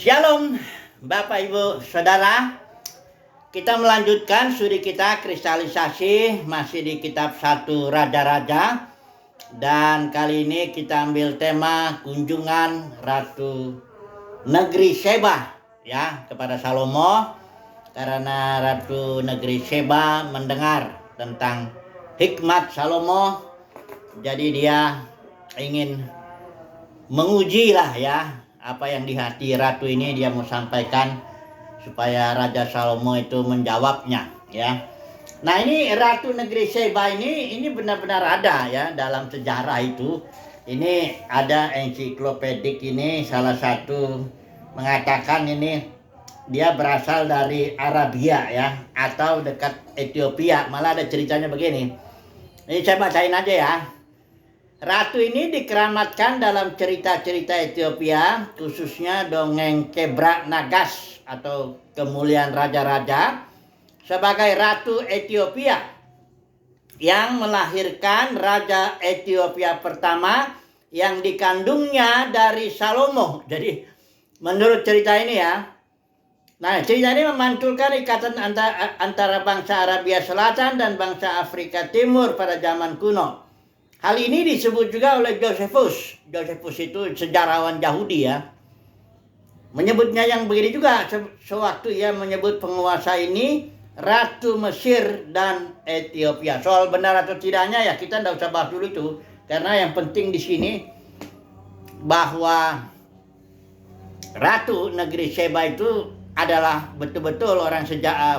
Shalom Bapak Ibu Saudara. Kita melanjutkan studi kita kristalisasi masih di kitab 1 Raja-Raja. Dan kali ini kita ambil tema kunjungan Ratu Negeri Sheba ya kepada Salomo, karena Ratu Negeri Sheba mendengar tentang hikmat Salomo. Jadi dia ingin menguji lah ya apa yang di hati ratu ini, dia mau sampaikan supaya Raja Salomo itu menjawabnya ya. Nah, ini Ratu Negeri Sheba ini benar-benar ada ya dalam sejarah itu. Ini ada ensiklopedik ini, salah satu mengatakan ini dia berasal dari Arabia ya, atau dekat Ethiopia. Malah ada ceritanya begini. Ini saya bacain aja ya. Ratu ini dikeramatkan dalam cerita-cerita Ethiopia, khususnya dongeng Kebra Nagas atau kemuliaan raja-raja, sebagai Ratu Ethiopia yang melahirkan Raja Ethiopia pertama yang dikandungnya dari Salomo. Jadi menurut cerita ini ya, nah cerita ini memantulkan ikatan antara bangsa Arabia Selatan dan bangsa Afrika Timur pada zaman kuno. Hal ini disebut juga oleh Josephus. Josephus itu sejarawan Yahudi ya. Menyebutnya yang begini juga, sewaktu ia menyebut penguasa ini Ratu Mesir dan Ethiopia. Soal benar atau tidaknya ya kita tidak usah bahas dulu itu. Karena yang penting di sini bahwa Ratu Negeri Sheba itu adalah betul-betul orang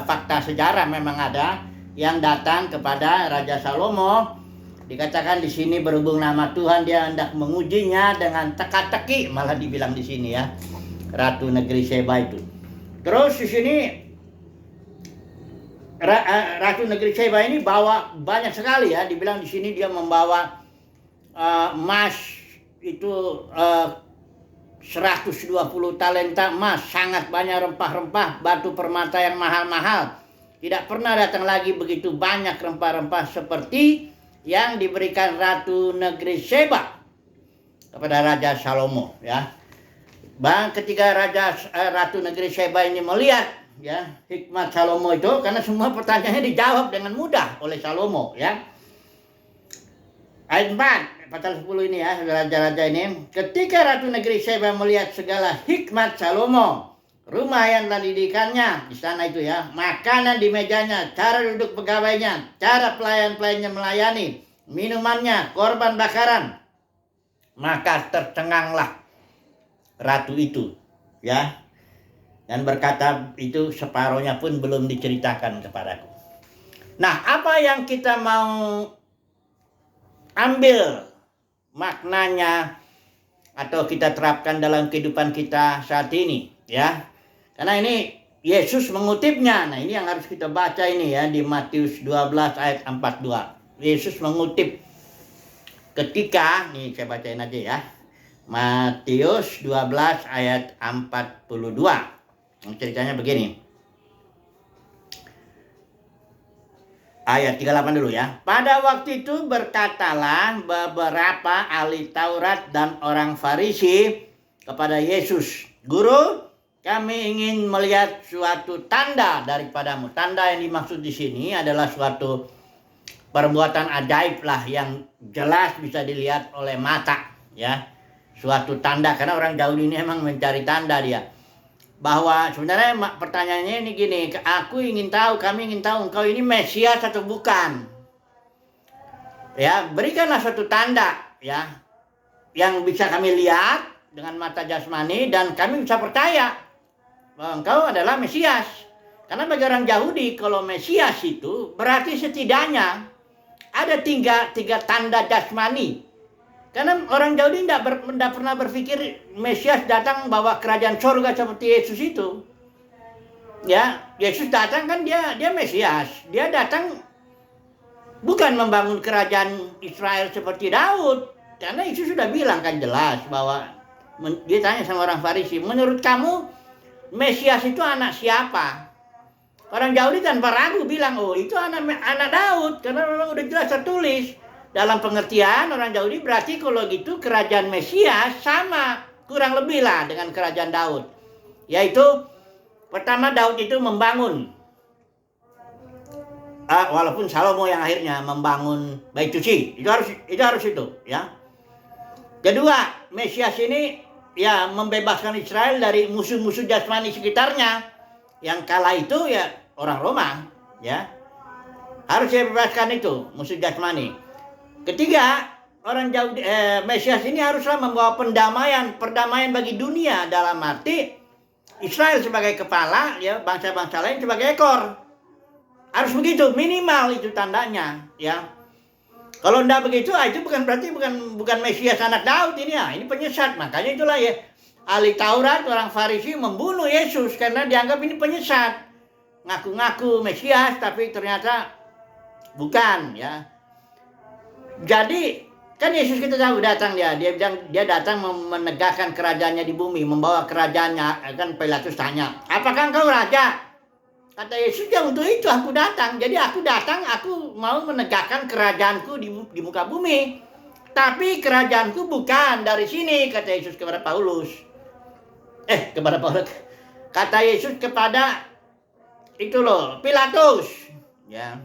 fakta sejarah memang ada yang datang kepada Raja Salomo. Dikatakan di sini berhubung nama Tuhan dia hendak mengujinya dengan teka-teki, malah dibilang di sini ya, Ratu Negeri Sheba itu. Terus di sini Ratu Negeri Sheba ini bawa banyak sekali ya, dibilang di sini dia membawa emas itu 120 talenta emas, sangat banyak rempah-rempah, batu permata yang mahal-mahal. Tidak pernah datang lagi begitu banyak rempah-rempah seperti yang diberikan Ratu Negeri Sheba kepada Raja Salomo ya. Bang, ketika Ratu Negeri Sheba ini melihat ya hikmat Salomo itu, karena semua pertanyaannya dijawab dengan mudah oleh Salomo ya. Ayat 4 pasal 10 ini ya, raja-raja ini, ketika Ratu Negeri Sheba melihat segala hikmat Salomo, rumah yang telah didikannya di sana itu ya, makanan di mejanya, cara duduk pegawainya, cara pelayan-pelayannya melayani, minumannya, korban bakaran, maka tercenganglah ratu itu ya, dan berkata itu separohnya pun belum diceritakan kepadaku. Nah, apa yang kita mau ambil maknanya atau kita terapkan dalam kehidupan kita saat ini ya, karena ini Yesus mengutipnya. Nah, ini yang harus kita baca ini ya, di Matius 12 ayat 42. Yesus mengutip ketika, nih saya bacain aja ya, Matius 12 ayat 42. Ceritanya begini. Ayat 38 dulu ya. Pada waktu itu berkatalah beberapa ahli Taurat dan orang Farisi kepada Yesus, Guru, kami ingin melihat suatu tanda daripadamu. Tanda yang dimaksud di sini adalah suatu perbuatan ajaib lah yang jelas bisa dilihat oleh mata ya. Suatu tanda, karena orang Yahudi ini emang mencari tanda dia. Bahwa sebenarnya pertanyaannya ini gini, kami ingin tahu engkau ini Mesias atau bukan. Ya, berikanlah suatu tanda ya yang bisa kami lihat dengan mata jasmani dan kami bisa percaya bahwa engkau adalah Mesias. Karena bagi orang Yahudi kalau Mesias itu berarti setidaknya ada tiga tanda jasmani. Karena orang Yahudi tidak pernah berpikir Mesias datang bawa kerajaan surga seperti Yesus itu. Ya, Yesus datang kan dia Mesias. Dia datang bukan membangun kerajaan Israel seperti Daud. Karena Yesus sudah bilang kan jelas bahwa dia tanya sama orang Farisi, menurut kamu Mesias itu anak siapa? Orang Yahudi tanpa ragu bilang, oh itu anak Daud, karena memang udah jelas tertulis. Dalam pengertian orang Yahudi berarti kalau gitu kerajaan Mesias sama kurang lebih lah dengan kerajaan Daud. Yaitu pertama Daud itu membangun, walaupun Salomo yang akhirnya membangun bait suci, itu harus itu ya. Kedua, Mesias ini ya membebaskan Israel dari musuh-musuh jasmani sekitarnya. Yang kala itu ya orang Roma ya. Harus dibebaskan itu musuh jasmani. Ketiga, Mesias ini haruslah membawa perdamaian bagi dunia, dalam arti Israel sebagai kepala, ya bangsa-bangsa lain sebagai ekor. Harus begitu, minimal itu tandanya, ya. Kalau tidak begitu, itu berarti bukan Mesias anak Daud ini ya. Ini penyesat. Makanya itulah ya, ahli Taurat, orang Farisi membunuh Yesus karena dianggap ini penyesat. Ngaku-ngaku Mesias tapi ternyata bukan, ya. Jadi kan Yesus kita tahu datang dia datang menegakkan kerajaannya di bumi, membawa kerajaannya. Kan Pilatus tanya, apakah engkau raja? Kata Yesus, ya untuk itu aku datang. Jadi aku datang, aku mau menegakkan kerajaanku di muka bumi. Tapi kerajaanku bukan dari sini, kata Yesus kepada Paulus. Kata Yesus kepada Pilatus, ya.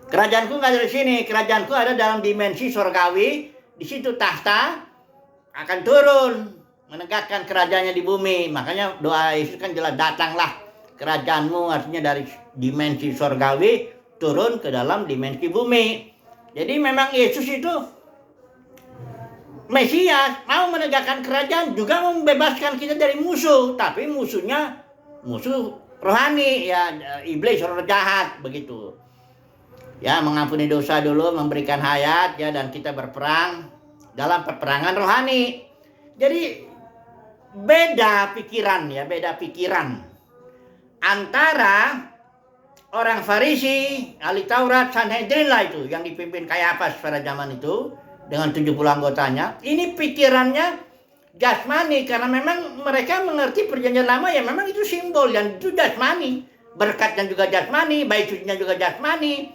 Kerajaanku nggak dari sini, kerajaanku ada dalam dimensi surgawi. Di situ tahta akan turun menegakkan kerajaannya di bumi. Makanya doa Yesus kan jelas, datanglah kerajaanmu, artinya dari dimensi surgawi turun ke dalam dimensi bumi. Jadi memang Yesus itu Mesias, mau menegakkan kerajaan, juga membebaskan kita dari musuh. Tapi musuhnya musuh rohani, ya iblis, roh jahat, begitu. Ya, mengampuni dosa dulu, memberikan hayat, ya, dan kita berperang dalam peperangan rohani. Jadi beda pikiran antara orang Farisi, ahli Taurat, Sanhedrin lah itu, yang dipimpin Kayafas pada zaman itu dengan 70 anggotanya. Ini pikirannya jasmani, karena memang mereka mengerti perjanjian lama ya memang itu simbol dan itu jasmani. Berkatnya juga jasmani, bait sucinya juga jasmani,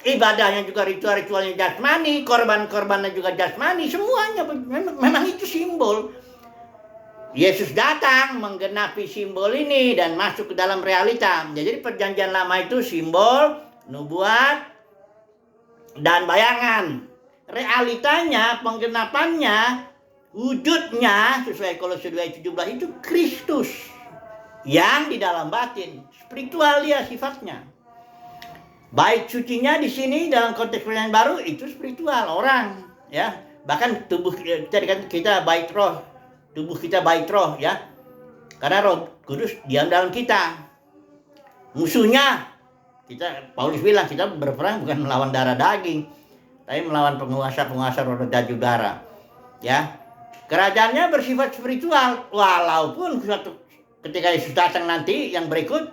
ibadahnya juga, ritual-ritualnya jasmani, korban-korbannya juga jasmani, semuanya memang itu simbol. Yesus datang menggenapi simbol ini dan masuk ke dalam realita. Jadi perjanjian lama itu simbol, nubuat, dan bayangan. Realitanya, penggenapannya, wujudnya sesuai Kolose 2:17 itu Kristus yang di dalam batin, spiritual dia sifatnya. Bait sucinya di sini dalam konteks perjanjian baru itu spiritual, orang, ya. Bahkan tubuh kita bait roh, tubuh kita bait roh, ya. Karena Roh Kudus diam dalam kita. Musuhnya Paulus bilang kita berperang bukan melawan darah daging, tapi melawan penguasa-penguasa roh dan udara, ya. Kerajaannya bersifat spiritual, walaupun ketika Yesus datang nanti yang berikut,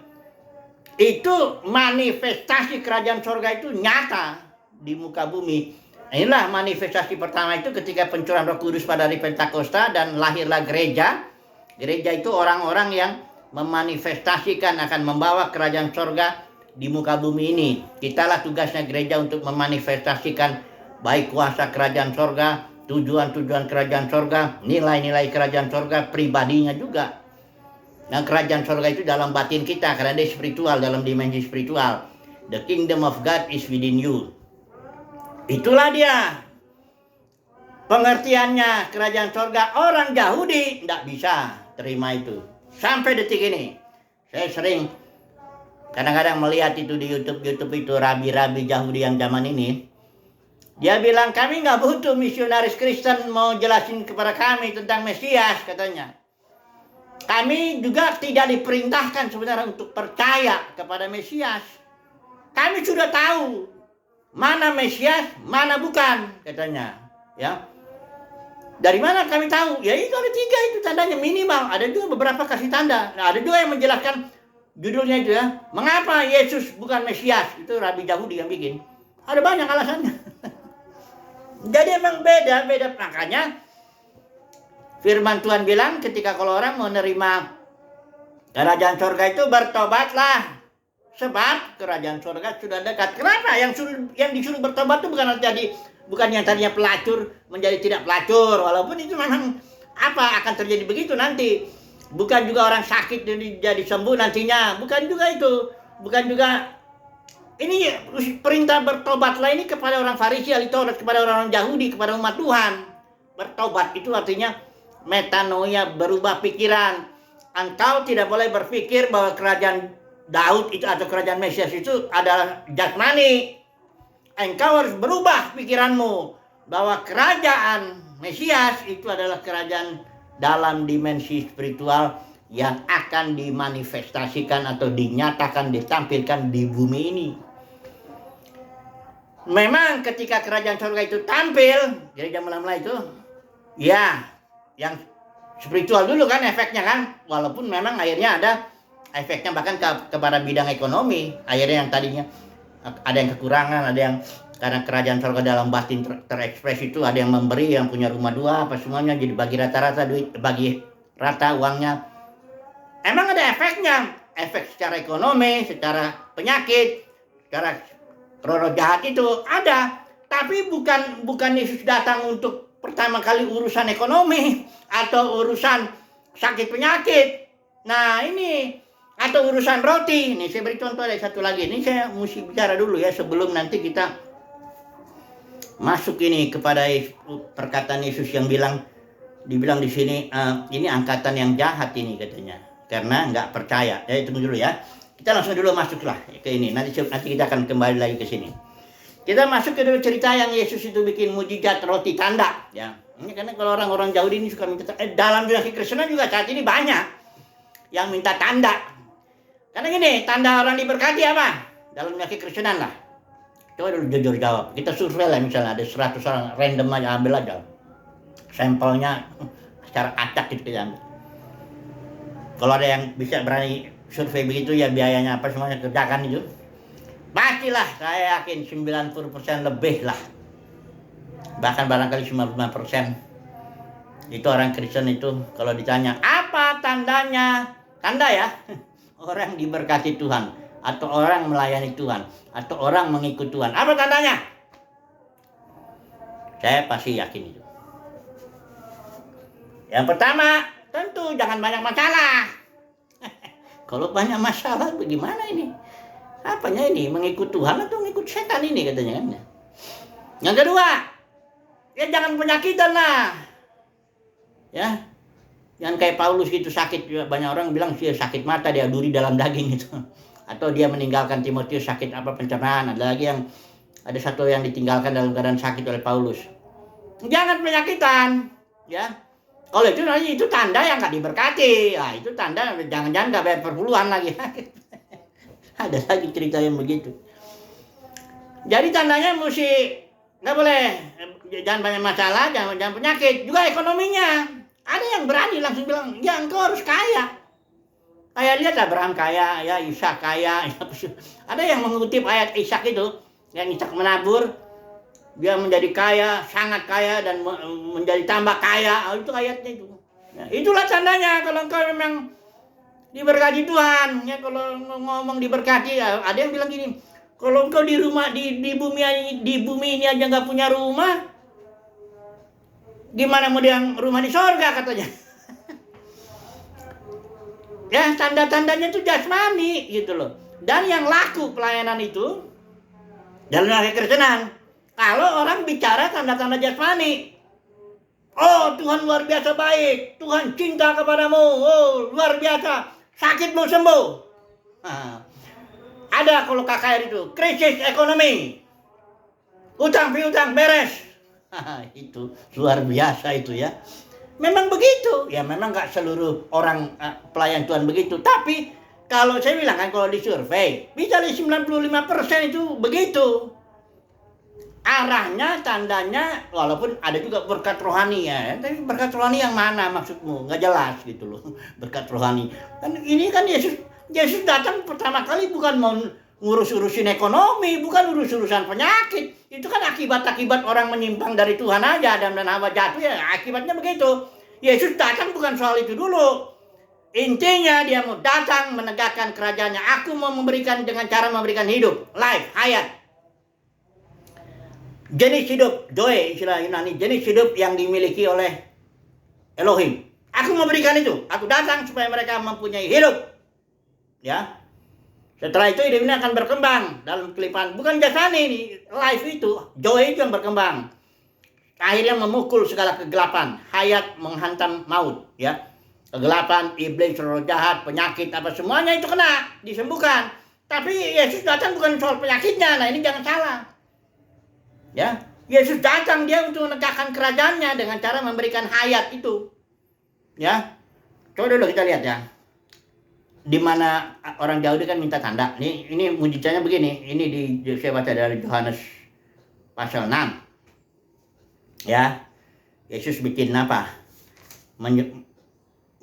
itu manifestasi kerajaan surga itu nyata di muka bumi. Inilah manifestasi pertama itu ketika pencurahan Roh Kudus pada hari Pentakosta dan lahirlah gereja. Gereja itu orang-orang yang memanifestasikan akan membawa kerajaan surga di muka bumi ini. Kitalah tugasnya gereja untuk memanifestasikan baik kuasa kerajaan surga, tujuan-tujuan kerajaan surga, nilai-nilai kerajaan surga, pribadinya juga. Nah, kerajaan surga itu dalam batin kita karena dia spiritual, dalam dimensi spiritual. The kingdom of God is within you. Itulah dia pengertiannya kerajaan surga. Orang Yahudi tidak bisa terima itu. Sampai detik ini saya sering kadang-kadang melihat itu di YouTube itu rabi-rabi Yahudi yang zaman ini. Dia bilang, kami nggak butuh misionaris Kristen mau jelasin kepada kami tentang Mesias, katanya. Kami juga tidak diperintahkan sebenarnya untuk percaya kepada Mesias. Kami sudah tahu mana Mesias, mana bukan, katanya. Ya, dari mana kami tahu? Ya itu ada 3 itu tandanya minimal. Ada 2 beberapa kasih tanda. Nah, ada 2 yang menjelaskan judulnya itu ya. Mengapa Yesus bukan Mesias? Itu Rabi Yahudi yang bikin. Ada banyak alasannya. Jadi emang beda. Makanya firman Tuhan bilang ketika kalau orang mau menerima kerajaan surga itu bertobatlah. Sebab kerajaan surga sudah dekat. Kenapa? Yang disuruh bertobat itu bukan yang tadinya pelacur menjadi tidak pelacur. Walaupun itu memang akan terjadi begitu nanti. Bukan juga orang sakit jadi sembuh nantinya. Bukan juga itu. Bukan juga. Ini perintah bertobatlah ini kepada orang Farisi, ahli Taurat, kepada orang Yahudi, kepada umat Tuhan. Bertobat itu artinya metanoia, berubah pikiran. Engkau tidak boleh berpikir bahwa kerajaan Daud itu atau kerajaan Mesias itu adalah jasmani. Engkau harus berubah pikiranmu bahwa kerajaan Mesias itu adalah kerajaan dalam dimensi spiritual yang akan dimanifestasikan atau dinyatakan, ditampilkan di bumi ini. Memang ketika kerajaan surga itu tampil, jadi jam mulai itu, ya, yang spiritual dulu kan efeknya kan, walaupun memang akhirnya ada efeknya bahkan kepada bidang ekonomi. Akhirnya yang tadinya ada yang kekurangan, ada yang karena kerajaan surga dalam batin terekspres itu, ada yang memberi, yang punya rumah dua, apa semuanya jadi bagi rata-rata duit, bagi rata uangnya. Emang ada efeknya, efek secara ekonomi, secara penyakit, secara roh jahat itu ada, tapi bukan Yesus datang untuk pertama kali urusan ekonomi atau urusan sakit penyakit. Nah ini atau urusan roti. Nih saya beri contoh ada satu lagi. Ini saya mesti bicara dulu ya sebelum nanti kita masuk ini kepada perkataan Yesus yang dibilang di sini ini angkatan yang jahat ini katanya karena nggak percaya. Ya tunggu dulu ya. Kita langsung dulu masuklah ke ini. Nanti kita akan kembali lagi ke sini. Kita masuk ke dulu cerita yang Yesus itu bikin mujizat roti tanda. Ya, ini karena kalau orang-orang Yahudi ini suka minta dalam dunia kekristenan juga saat ini banyak yang minta tanda. Karena gini, tanda orang diberkati apa? Dalam dunia kekristenan lah. Coba dulu jujur jawab. Kita survei lah misalnya ada 100 orang random aja ambil aja. Sampelnya secara acak gitu kita ambil. Kalau ada yang bisa berani survei begitu ya biayanya apa semuanya kerjakan itu. Pastilah saya yakin 90% lebih lah. Bahkan barangkali 95% itu orang Kristen itu kalau ditanya apa tandanya? Tanda ya. Orang diberkati Tuhan atau orang melayani Tuhan atau orang mengikut Tuhan. Apa tandanya? Saya pasti yakin itu. Yang pertama, tentu jangan banyak masalah. Kalau banyak masalah bagaimana ini? Apanya ini? Mengikut Tuhan atau mengikut setan ini katanya kan? Yang kedua, ya jangan penyakitan lah. Ya. Jangan kayak Paulus gitu sakit. Banyak orang bilang dia sakit mata, dia duri dalam daging itu. Atau dia meninggalkan Timotius sakit apa pencernaan. Ada satu yang ditinggalkan dalam keadaan sakit oleh Paulus. Jangan penyakitan, ya. Kalau itu tanda yang nggak diberkati. Nah, itu tanda jangan-jangan nggak bayar perpuluhan lagi. Ada lagi cerita yang begitu. Jadi tandanya mesti nggak boleh, jangan banyak masalah, jangan penyakit. Juga ekonominya. Ada yang berani langsung bilang, ya engkau harus kaya. Kayak lihat Abraham kaya, ya Ishak kaya. Ada yang mengutip ayat Ishak itu, yang Ishak menabur, dia menjadi kaya, sangat kaya dan menjadi tambah kaya. Oh, itu ayatnya itu. Nah, itulah tandanya kalau engkau memang diberkati Tuhan. Ya kalau ngomong diberkati, ya, ada yang bilang gini, kalau engkau di rumah di bumi ini aja nggak punya rumah, gimana mau yang rumah di sorga katanya. Ya tanda-tandanya itu jasmani gitu loh. Dan yang laku pelayanan itu dalam kekristenan. Kalau orang bicara tanda-tanda jasmani, oh Tuhan luar biasa baik, Tuhan cinta kepadamu, oh luar biasa, sakitmu sembuh. Nah, ada kalau KKR itu krisis ekonomi, utang piutang beres. Itu luar biasa itu ya. Memang begitu. Ya memang gak seluruh orang pelayan Tuhan begitu. Tapi kalau saya bilang kan kalau disurvei, bisa 95% itu begitu. Arahnya, tandanya, walaupun ada juga berkat rohani ya. Tapi berkat rohani yang mana maksudmu? Gak jelas gitu loh. Berkat rohani. Dan ini kan Yesus datang pertama kali bukan mau ngurus-urusin ekonomi, bukan urus-urusan penyakit. Itu kan akibat-akibat orang menyimpang dari Tuhan aja. Adam dan Hawa jatuh ya akibatnya begitu. Yesus datang bukan soal itu dulu. Intinya dia mau datang menegakkan kerajaannya. Aku mau memberikan dengan cara memberikan hidup. Life, hayat. Jenis hidup, Zoe istilah Yunani. Jenis hidup yang dimiliki oleh Elohim, Aku memberikan itu. Aku datang supaya mereka mempunyai hidup. Ya. Setelah itu hidup ini akan berkembang dalam kelimpahan. Bukan jasmani ini, life itu, joy itu yang berkembang. Akhirnya memukul segala kegelapan, hayat menghantam maut, ya. Kegelapan, iblis, roh jahat, penyakit, apa semuanya itu kena, disembuhkan. Tapi Yesus datang bukan soal penyakitnya. Nah, ini jangan salah. Ya, Yesus datang dia untuk menegakkan kerajaannya dengan cara memberikan hayat itu. Ya. Coba dulu kita lihat ya. Di mana orang Yahudi kan minta tanda. Ini mujizatnya begini. Ini saya baca dari Yohanes pasal 6. Ya. Yesus bikin apa?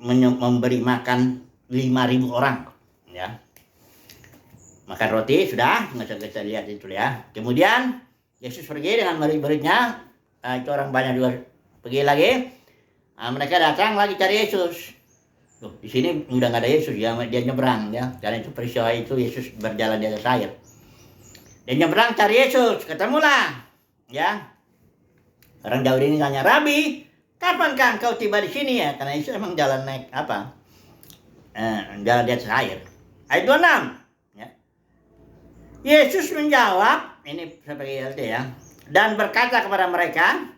Memberi makan 5.000 orang, ya. Makan roti sudah, nggak usah kita lihat itu ya. Kemudian Yesus pergi dengan murid-muridnya. Itu orang banyak juga pergi lagi. Mereka datang lagi cari Yesus. Di sini udah nggak ada Yesus ya, dia nyebrang ya. Karena itu peristiwa itu Yesus berjalan di atas air. Dia nyebrang cari Yesus, ketemulah, ya. Orang Yahudi ini tanya, Rabi, kapankah engkau tiba di sini ya? Karena Yesus emang jalan naik apa? Jalan di atas air. Ayat 26. Ya. Yesus menjawab, ini sebagai LT ya, dan berkata kepada mereka,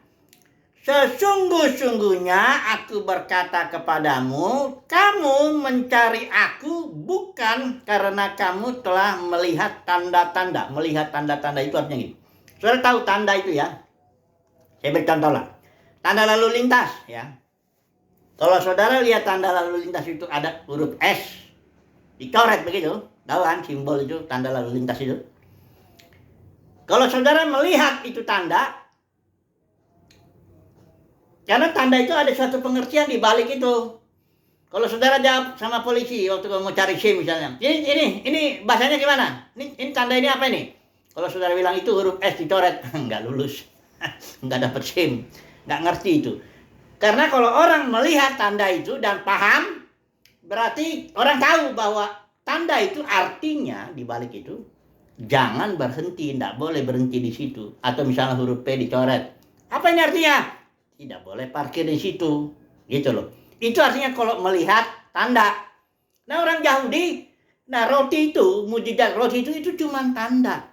sesungguh-sungguhnya aku berkata kepadamu, kamu mencari aku bukan karena kamu telah melihat tanda-tanda. Melihat tanda-tanda itu artinya gini. Saudara tahu tanda itu ya? Saya beri contoh lah. Tanda lalu lintas ya. Kalau saudara lihat tanda lalu lintas itu ada huruf S dicoret begitu, tahu kan simbol itu tanda lalu lintas itu. Kalau saudara melihat itu tanda, karena tanda itu ada suatu pengertian di balik itu. Kalau saudara jawab sama polisi waktu mau cari SIM misalnya, ini bahasanya gimana? Ini tanda ini apa ini? Kalau saudara bilang itu huruf S dicoret, nggak lulus, nggak dapat SIM, nggak ngerti itu. Karena kalau orang melihat tanda itu dan paham, berarti orang tahu bahwa tanda itu artinya di balik itu jangan berhenti, tidak boleh berhenti di situ. Atau misalnya huruf P dicoret, apa ini artinya? Tidak boleh parkir di situ, gitu loh. Itu artinya kalau melihat tanda. Nah orang Yahudi, roti itu, mujizat roti itu cuma tanda.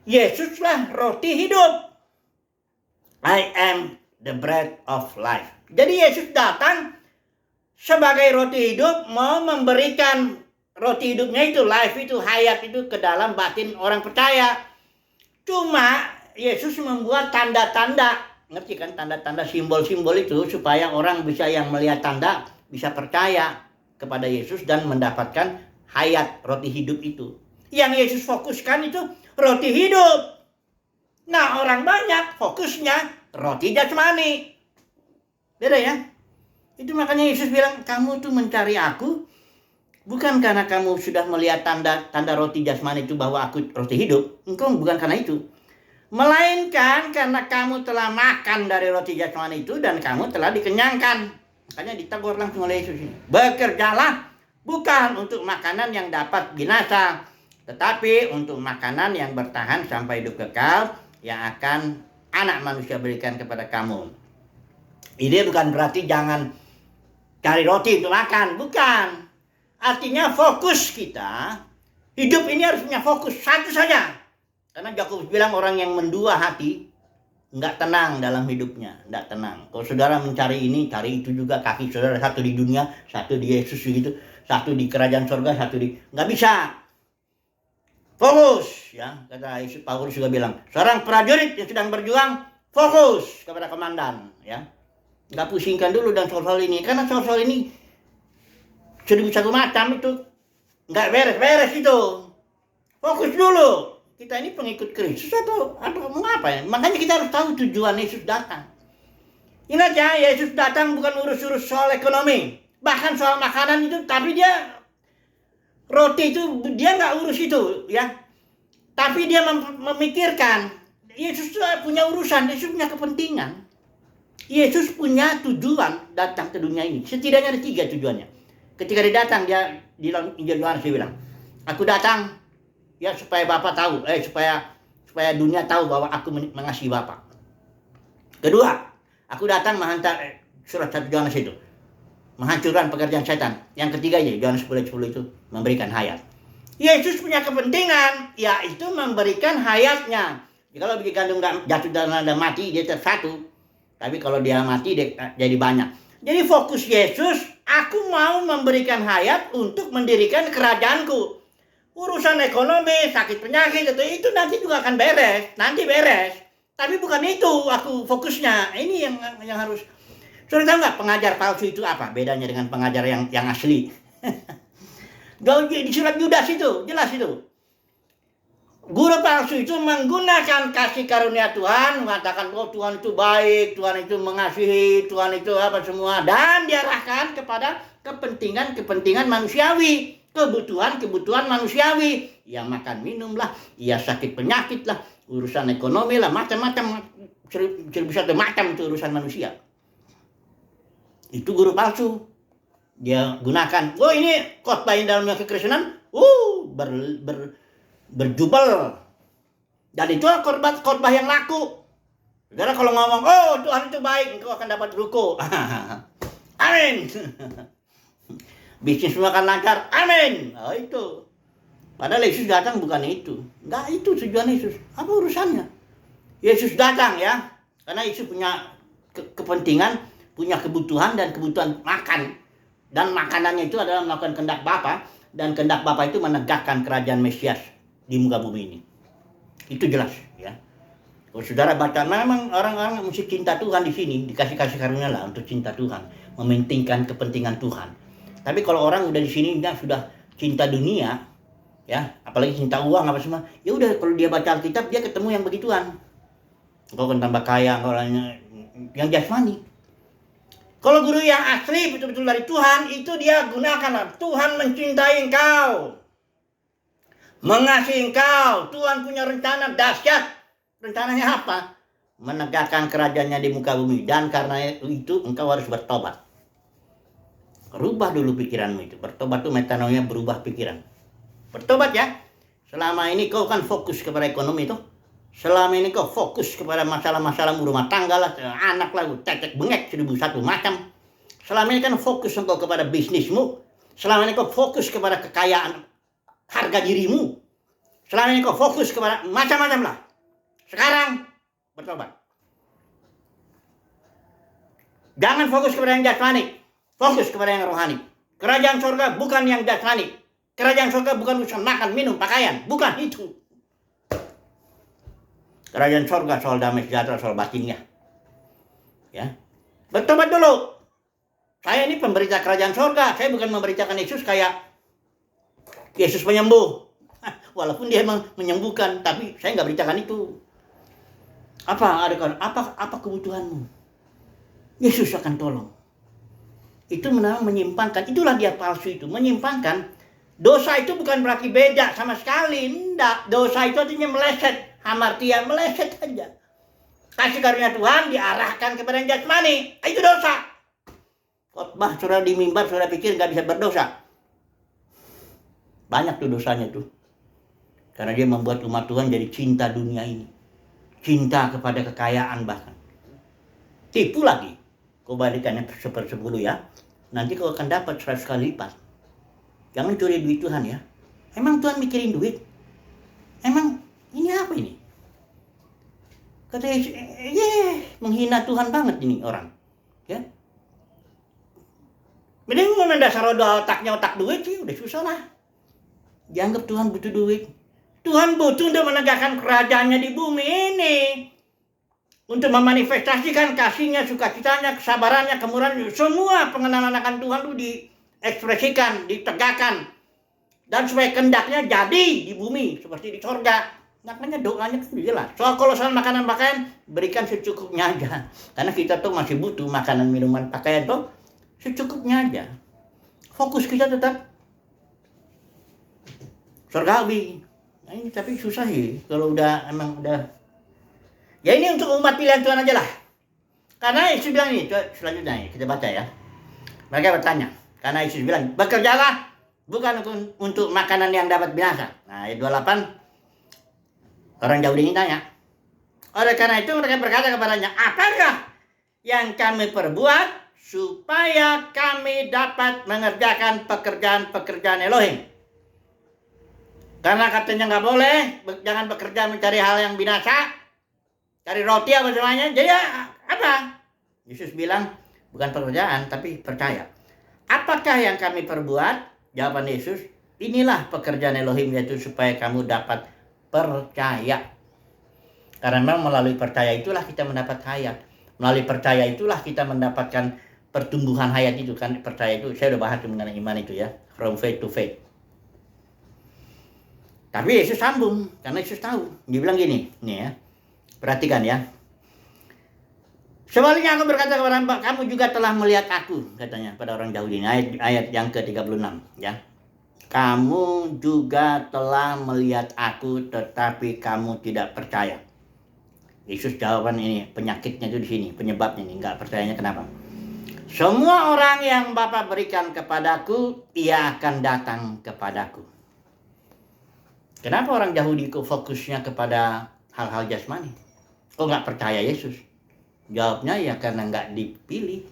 Yesuslah roti hidup. I am the bread of life. Jadi Yesus datang sebagai roti hidup, mau memberikan roti hidupnya itu, life itu, hayat itu ke dalam batin orang percaya. Cuma Yesus membuat tanda-tanda, ngerti kan, tanda-tanda simbol-simbol itu supaya orang bisa yang melihat tanda bisa percaya kepada Yesus dan mendapatkan hayat roti hidup itu. Yang Yesus fokuskan itu roti hidup. Nah orang banyak fokusnya roti jasmani. Beda ya. Itu makanya Yesus bilang, kamu tuh mencari aku bukan karena kamu sudah melihat tanda roti jasmani itu bahwa aku roti hidup. Engkau bukan karena itu. Melainkan karena kamu telah makan dari roti jasmani itu dan kamu telah dikenyangkan. Makanya ditegur langsung oleh Yesus ini. Bekerjalah bukan untuk makanan yang dapat binasa, tetapi untuk makanan yang bertahan sampai hidup kekal yang akan Anak Manusia berikan kepada kamu. Ini bukan berarti jangan cari roti untuk makan, bukan. Artinya fokus kita, hidup ini harus punya fokus satu saja. Karena Yakobus bilang orang yang mendua hati nggak tenang dalam hidupnya, nggak tenang. Kalau saudara mencari ini, cari itu juga, kaki saudara satu di dunia, satu di Yesus gitu, satu di kerajaan surga, satu di, nggak bisa. Fokus, ya, kata Yesus. Paulus juga bilang, seorang prajurit yang sedang berjuang, fokus kepada komandan, ya. Nggak pusingkan dulu dan soal-soal ini, karena soal-soal ini 1001 macam itu nggak beres-beres itu. Fokus dulu. Kita ini pengikut Kristus atau mau apa ya? Makanya kita harus tahu tujuan Yesus datang. Ingat ya, Yesus datang bukan urus-urus soal ekonomi, bahkan soal makanan itu, tapi dia roti itu dia nggak urus itu, ya. Tapi dia memikirkan. Yesus punya urusan, Yesus punya kepentingan. Yesus punya tujuan datang ke dunia ini. Setidaknya ada 3 tujuannya. Ketika dia datang, dia di dalam Injil Yohanes dia bilang, aku datang ya supaya Bapa tahu, supaya dunia tahu bahwa aku mengasihi Bapa. Kedua, aku datang menghantar surat 1 Yohanes itu menghancurkan pekerjaan setan. Yang ketiga ya, Yohanes 10:10 itu memberikan hayat. Yesus punya kepentingan, yaitu memberikan hayatnya. Jadi kalau biji gandum jatuh dan mati, dia satu. Tapi kalau dia mati, dia jadi banyak. Jadi fokus Yesus, aku mau memberikan hayat untuk mendirikan kerajaanku. Urusan ekonomi, sakit penyakit, itu nanti juga akan beres. Nanti beres. Tapi bukan itu aku fokusnya. Ini yang harus. Sudah tahu nggak pengajar palsu itu apa? Bedanya dengan pengajar yang asli. Di surat Yudas itu, jelas itu. Guru palsu itu menggunakan kasih karunia Tuhan, mengatakan, oh Tuhan itu baik, Tuhan itu mengasihi, Tuhan itu apa semua. Dan diarahkan kepada kepentingan manusiawi. Kebutuhan manusiawi. Ya makan minum lah, ya sakit penyakit lah, urusan ekonomi lah, macam-macam. Seribu satu macam itu urusan manusia. Itu guru palsu. Dia gunakan, oh ini khotbah yang dalamnya kekristenan, berjubel. Dan itu khotbah yang laku. Saudara kalau ngomong, oh Tuhan itu baik, engkau akan dapat ruko. Amin. Bisnis semua akan lancar. Amin. Oh itu. Padahal Yesus datang bukan itu. Enggak itu tujuan Yesus. Apa urusannya? Yesus datang ya. Karena Yesus punya kepentingan, punya kebutuhan dan kebutuhan makan. Dan makanannya itu adalah melakukan kehendak Bapa. Dan kehendak Bapa itu menegakkan kerajaan Mesias di muka bumi ini. Itu jelas ya. Kalau saudara baca, memang orang-orang mesti cinta Tuhan di sini. Dikasih karunia lah untuk cinta Tuhan. Mementingkan kepentingan Tuhan. Tapi kalau orang udah di sini sudah cinta dunia, ya, apalagi cinta uang apa semua, ya udah kalau dia baca Alkitab dia ketemu yang begituan. Kau akan tambah kaya, kalau yang jasmani. Kalau guru yang asli betul-betul dari Tuhan, itu dia gunakan. Tuhan mencintai engkau, mengasihi engkau. Tuhan punya rencana dahsyat. Rencananya apa? Menegakkan kerajaannya di muka bumi. Dan karena itu engkau harus bertobat. Rubah dulu pikiranmu itu. Bertobat itu metanoia, berubah pikiran. Bertobat ya. Selama ini kau kan fokus kepada ekonomi itu. Selama ini kau fokus kepada masalah-masalah rumah tangga lah, anak lah, cecek bengek, 1001 macam. Selama ini kan fokus engkau kepada bisnismu. Selama ini kau fokus kepada kekayaan harga dirimu. Selama ini kau fokus kepada macam-macam lah. Sekarang bertobat. Jangan fokus kepada yang jasmani. Fokus kepada yang rohani. Kerajaan surga bukan yang jasmani. Kerajaan surga bukan urusan makan, minum, pakaian. Bukan itu. Kerajaan surga soal damai sejahtera, soal batinnya. Ya. Bertobat dulu. Saya ini pemberita kerajaan surga. Saya bukan memberitakan Yesus kayak Yesus penyembuh. Walaupun dia menyembuhkan, tapi saya nggak beritakan itu. Apa kebutuhanmu? Yesus akan tolong. Itu memang menyimpangkan. Itulah dia palsu itu. Menyimpangkan. Dosa itu bukan berarti beda sama sekali. Tidak. Dosa itu artinya meleset. Hamartia meleset saja. Kasih karunia Tuhan diarahkan kepada yang jasmani. Itu dosa. Khotbah saudara di mimbar, saudara pikir nggak bisa berdosa. Banyak tuh dosanya tuh. Karena dia membuat umat Tuhan jadi cinta dunia ini. Cinta kepada kekayaan bahkan. Tipu lagi. Kau balikannya 1/10 ya. Nanti kau akan dapat 100 kali lipat. Jangan curi duit Tuhan ya. Emang Tuhan mikirin duit? Emang ini apa ini? Kata Yesus, menghina Tuhan banget ini orang. Ya. Mending mau mendasar otaknya otak duit sih, udah susah lah. Dianggap Tuhan butuh duit. Tuhan butuh untuk menegakkan kerajaannya di bumi ini. Untuk memanifestasikan kasihnya, sukacitanya, kesabarannya, kemurahannya. Semua pengenalan akan Tuhan itu diekspresikan, ditegakkan. Dan supaya kehendaknya jadi di bumi, seperti di surga. Makanya doanya kan jelas. Soal kalau soal makanan pakaian, berikan secukupnya aja. Karena kita tuh masih butuh makanan, minuman, pakaian tuh secukupnya aja. Fokus kita tetap surgawi. Nah, ini tapi susah sih kalau emang udah. Ya ini untuk umat pilihan Tuhan aja lah. Karena Yesus bilang ini, selanjutnya kita baca ya. Mereka bertanya, karena Yesus bilang, bekerjalah bukan untuk makanan yang dapat binasa. Nah ayat 28, orang Yahudi ini tanya. Oleh karena itu mereka berkata kepadanya, apakah yang kami perbuat supaya kami dapat mengerjakan pekerjaan-pekerjaan Elohim. Karena katanya nggak boleh, jangan bekerja mencari hal yang binasa, cari roti apa semuanya. Jadi apa? Yesus bilang, bukan pekerjaan, tapi percaya. Apakah yang kami perbuat? Jawaban Yesus, inilah pekerjaan Elohim, yaitu supaya kamu dapat percaya. Karena memang melalui percaya itulah kita mendapat hayat. Melalui percaya itulah kita mendapatkan pertumbuhan hayat itu kan. Percaya itu, saya udah bahas mengenai iman itu ya. From faith to faith. Tapi Yesus sambung, karena Yesus tahu. Dia bilang gini, nih ya. Perhatikan ya. Sebaliknya aku berkata kepada kamu juga telah melihat aku, katanya pada orang Yahudi. Ayat yang ke-36 ya. Kamu juga telah melihat aku, tetapi kamu tidak percaya. Yesus jawaban ini, penyakitnya itu di sini, penyebabnya ini, enggak percayanya kenapa? Semua orang yang Bapa berikan kepadaku, ia akan datang kepadaku. Kenapa orang Yahudi kok fokusnya kepada hal-hal jasmani? Kok nggak percaya Yesus? Jawabnya ya karena nggak dipilih,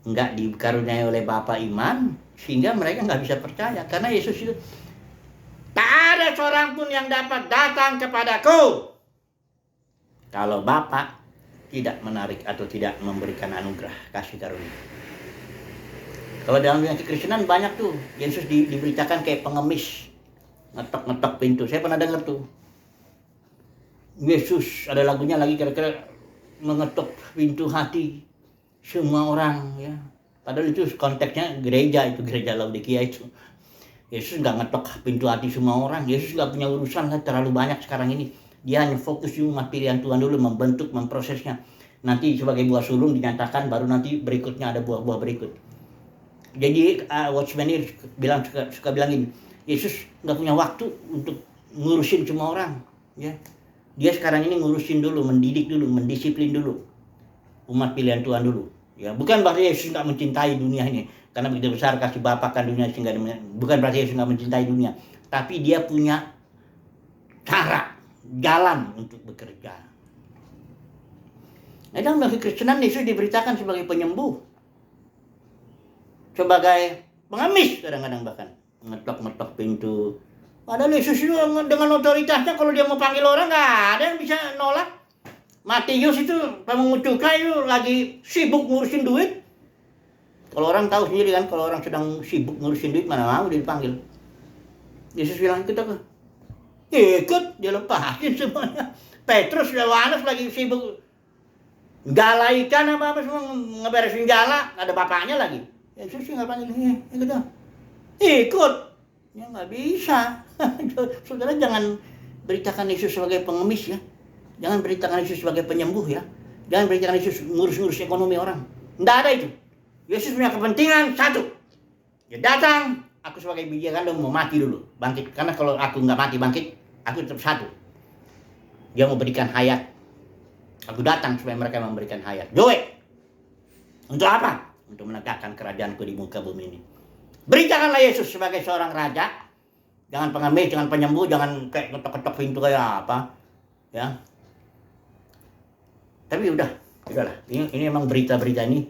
nggak dikaruniai oleh Bapa iman, sehingga mereka nggak bisa percaya. Karena Yesus itu, tak ada seorang pun yang dapat datang kepadaku kalau Bapa tidak menarik atau tidak memberikan anugerah kasih karunia. Kalau dalam dunia kekristenan banyak tuh, Yesus diberitakan kayak pengemis, ngetok-ngetok pintu. Saya pernah dengar tuh, Yesus ada lagunya lagi kira-kira mengetuk pintu hati semua orang ya. Padahal itu konteksnya gereja, itu gereja Laodikia itu. Yesus nggak ngetok pintu hati semua orang. Yesus nggak punya urusan lah terlalu banyak sekarang ini. Dia hanya fokus di umat pilihan Tuhan dulu, membentuk, memprosesnya. Nanti sebagai buah sulung dinyatakan, baru nanti berikutnya ada buah-buah berikut. Jadi Watchman ini suka bilang gini, Yesus nggak punya waktu untuk ngurusin semua orang ya. Dia sekarang ini ngurusin dulu, mendidik dulu, mendisiplin dulu umat pilihan Tuhan dulu. Ya, bukan berarti Yesus nggak mencintai dunia ini, karena begitu besar kasih Bapa kan dunia sehingga bukan berarti Yesus nggak mencintai dunia, tapi dia punya cara, jalan untuk bekerja. Nah, dalam kekristenan Yesus diberitakan sebagai penyembuh, sebagai pengemis kadang-kadang bahkan ngetok-ngetok pintu. Padahal Yesus itu dengan otoritasnya, kalau dia mau panggil orang nggak ada yang bisa nolak. Matius itu pemungut cukai itu lagi sibuk ngurusin duit. Kalau orang tahu sendiri kan, kalau orang sedang sibuk ngurusin duit mana mau dia dipanggil. Yesus bilang ikut aku. Ikut, dia lepasin semuanya. Petrus dan Yohanes lagi sibuk gala ikan apa semua, ngeberesin gala, ada bapaknya lagi. Yesus nggak panggil, ikut dong. Ikut. Ya nggak bisa. Saudara jangan beritakan Yesus sebagai pengemis ya. Jangan beritakan Yesus sebagai penyembuh ya. Jangan beritakan Yesus ngurus-ngurus ekonomi orang. Nggak ada itu. Yesus punya kepentingan satu. Dia datang, aku sebagai biji kan mau mati dulu, bangkit. Karena kalau aku nggak mati bangkit, aku tetap satu. Dia mau berikan hayat. Aku datang supaya mereka memberikan hayat. Joe. Untuk apa? Untuk menegakkan kerajaanku di muka bumi ini. Beritakanlah Yesus sebagai seorang raja. Jangan pengemis, jangan penyembuh, jangan kayak ketok-ketok pintu kayak apa. Ya. Tapi udahlah. Ini emang berita-berita ini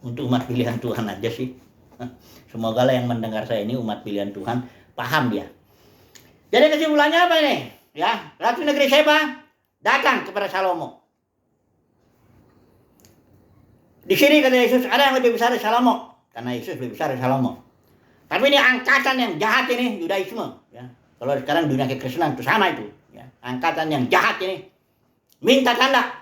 untuk umat pilihan Tuhan aja sih. Semoga lah yang mendengar saya ini umat pilihan Tuhan, paham dia. Jadi kesimpulannya apa ini? Ya, Ratu Negeri Sheba datang kepada Salomo. Di sini kata Yesus, ada yang lebih besar dari Salomo. Karena Yesus lebih besar dari Salomo. Tapi ini angkatan yang jahat ini, Yudaisme. Ya. Kalau sekarang dunia kekristenan itu sama itu. Ya. Angkatan yang jahat ini, minta tanda.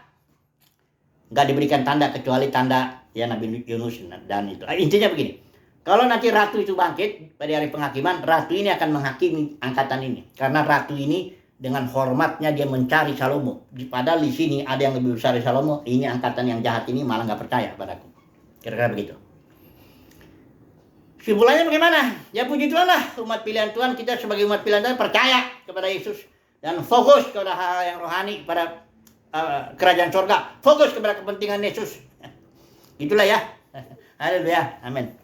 Nggak diberikan tanda kecuali tanda ya Nabi Yunus dan itu. Intinya begini, kalau nanti ratu itu bangkit pada hari penghakiman, ratu ini akan menghakimi angkatan ini. Karena ratu ini dengan hormatnya dia mencari Salomo. Padahal di sini ada yang lebih besar dari Salomo. Ini angkatan yang jahat ini malah nggak percaya padaku. Kira-kira begitu. Kesimpulannya bagaimana? Ya puji Tuhan lah, umat pilihan Tuhan, kita sebagai umat pilihan Tuhan percaya kepada Yesus dan fokus kepada hal yang rohani, pada kerajaan surga, fokus kepada kepentingan Yesus. Itulah ya. Haleluya. Amin.